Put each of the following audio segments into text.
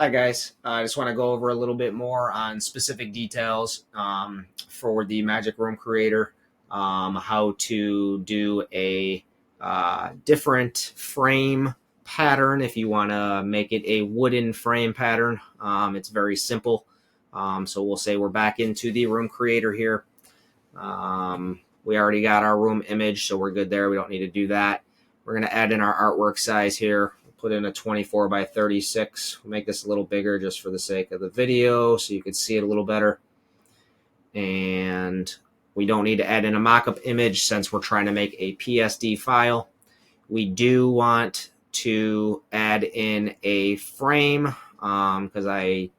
Hi guys, I just want to go over a little bit more on specific details for the Magic Room Creator, how to do a different frame pattern if you want to make it a wooden frame pattern. It's very simple. So we'll say we're back into the Room Creator here. We already got our room image, so we're good there. We don't need to do that. We're going to add in our artwork size here. Put in a 24 by 36. We'll make this a little bigger just for the sake of the video so you can see it a little better. And we don't need to add in a mockup image since we're trying to make a PSD file. We do want to add in a frame because I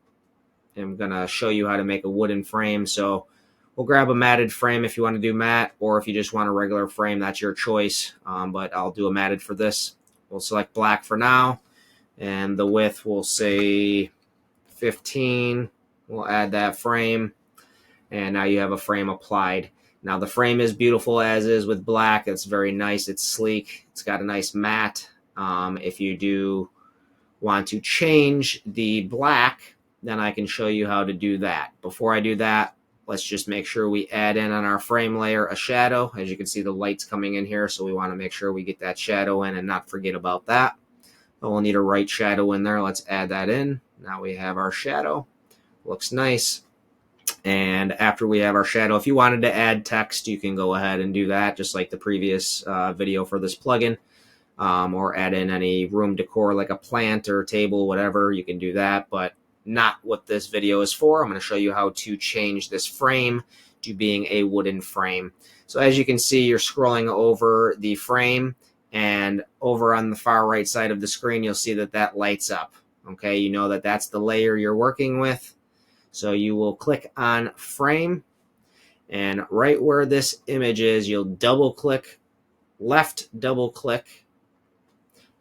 am going to show you how to make a wooden frame. So we'll grab a matted frame if you want to do matte, or if you just want a regular frame, that's your choice. But I'll do a matted for this. We'll select black for now, and the width we'll say 15. We'll add that frame, and now you have a frame applied. Now the frame is beautiful as is with black. It's very nice. It's sleek. It's got a nice matte. If you do want to change the black, then I can show you how to do that. Before I do that, let's just make sure we add in on our frame layer a shadow. As you can see, the light's coming in here, so we want to make sure we get that shadow in and not forget about that. We'll need a right shadow in there. Let's add that in. Now we have our shadow. Looks nice. And after we have our shadow, if you wanted to add text, you can go ahead and do that, just like the previous video for this plugin. Or add in any room decor like a plant or a table, whatever. You can do that, but not what this video is for. I'm going to show you how to change this frame to being a wooden frame. So as you can see, you're scrolling over the frame, and over on the far right side of the screen, you'll see that that lights up. Okay, you know that that's the layer you're working with. So you will click on frame, and right where this image is, you'll double click, left double click,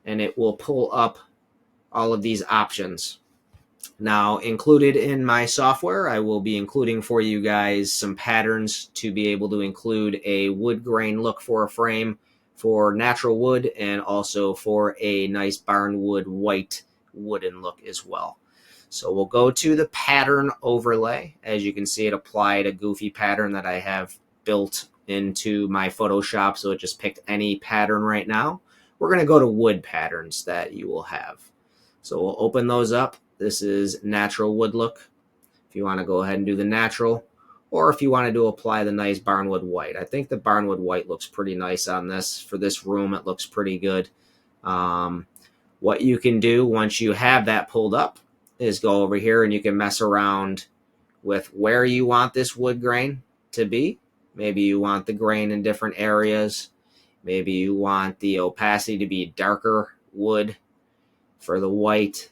and it will pull up all of these options. Now, included in my software, I will be including for you guys some patterns to be able to include a wood grain look for a frame for natural wood, and also for a nice barnwood white wooden look as well. So we'll go to the pattern overlay. As you can see, it applied a goofy pattern that I have built into my Photoshop, so it just picked any pattern right now. We're going to go to wood patterns that you will have. So we'll open those up. This is natural wood look. If you want to go ahead and do the natural, or if you wanted to apply the nice barnwood white. I think the barnwood white looks pretty nice on this. For this room, it looks pretty good. What you can do once you have that pulled up is go over here and you can mess around with where you want this wood grain to be. Maybe you want the grain in different areas. Maybe you want the opacity to be darker wood. For the white,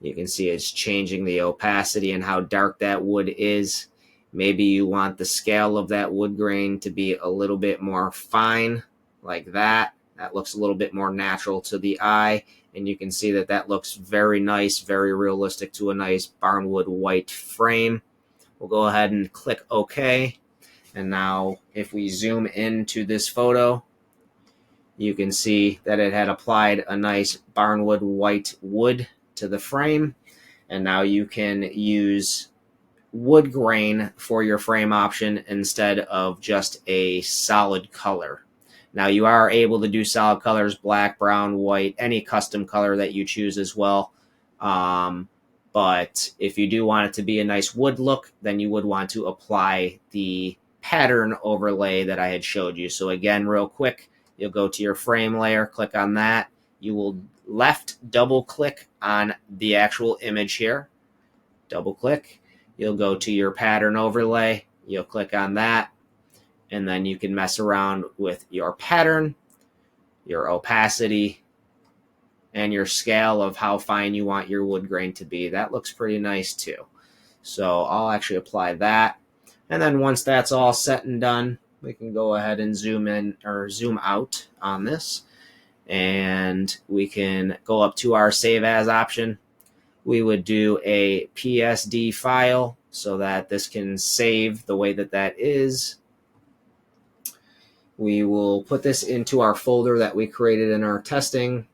you can see it's changing the opacity and how dark that wood is. Maybe you want the scale of that wood grain to be a little bit more fine, like that. That looks a little bit more natural to the eye. And you can see that that looks very nice, very realistic to a nice barnwood white frame. We'll go ahead and click OK. And now if we zoom into this photo, you can see that it had applied a nice barnwood white wood to the frame. And now you can use wood grain for your frame option instead of just a solid color. Now you are able to do solid colors, black, brown, white, any custom color that you choose as well. But if you do want it to be a nice wood look, then you would want to apply the pattern overlay that I had showed you. So again, real quick, you'll go to your frame layer, click on that. You will left double click on the actual image here. Double click. You'll go to your pattern overlay. You'll click on that. And then you can mess around with your pattern, your opacity, and your scale of how fine you want your wood grain to be. That looks pretty nice too. So I'll actually apply that. And then once that's all set and done, we can go ahead and zoom in or zoom out on this. And we can go up to our save as option. We would do a PSD file so that this can save the way that that is. We will put this into our folder that we created in our testing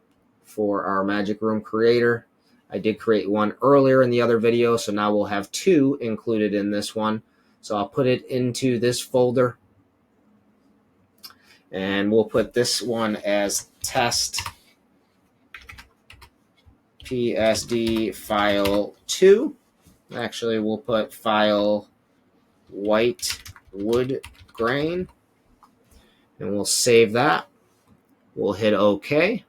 for our Magic Room Creator. I did create one earlier in the other video, so now we'll have two included in this one. So I'll put it into this folder, and we'll put this one as test PSD file 2. Actually, we'll put file white wood grain, and we'll save that. We'll hit OK.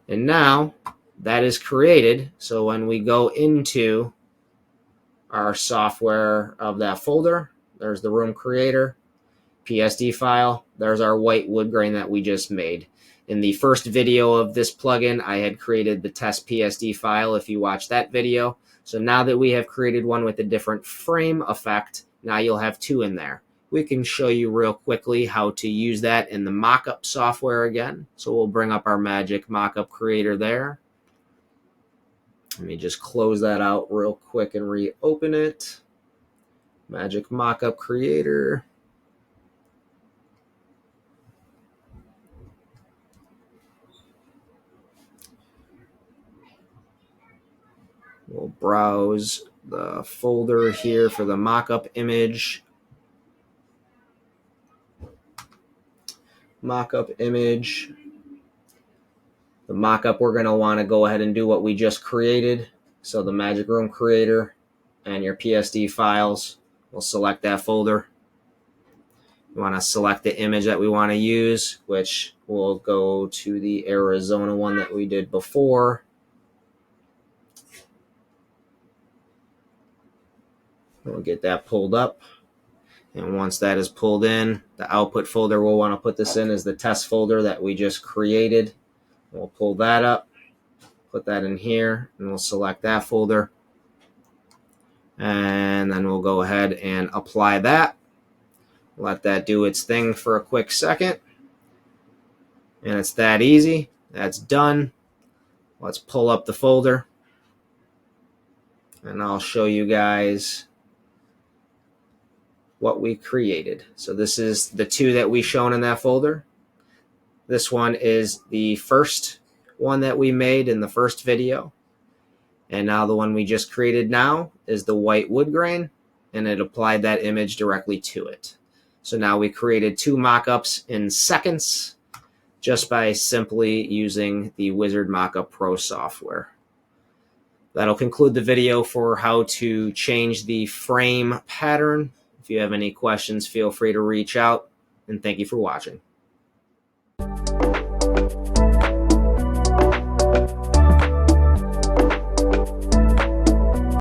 And now that is created. So when we go into our software of that folder, there's the room creator, PSD file. There's our white wood grain that we just made. In the first video of this plugin, I had created the test PSD file if you watch that video. So now that we have created one with a different frame effect, now you'll have two in there. We can show you real quickly how to use that in the Mockup software again. So we'll bring up our magic Mockup creator there. Let me just close that out real quick and reopen it. Magic Mockup creator. We'll browse the folder here for the Mockup image. Mockup image. The mockup, we're going to want to go ahead and do what we just created. So the Magic Room Creator and your PSD files. We'll select that folder. We want to select the image that we want to use, which will go to the Arizona one that we did before. We'll get that pulled up. And once that is pulled in, the output folder we'll want to put this in is the test folder that we just created. We'll pull that up, put that in here, and we'll select that folder. And then we'll go ahead and apply that. Let that do its thing for a quick second. And it's that easy. That's done. Let's pull up the folder. And I'll show you guys what we created. So this is the two that we shown in that folder. This one is the first one that we made in the first video. And now the one we just created now is the white wood grain, and it applied that image directly to it. So now we created two mockups in seconds just by simply using the Wizard Mockup Pro software. That'll conclude the video for how to change the frame pattern. If you have any questions, feel free to reach out, and thank you for watching.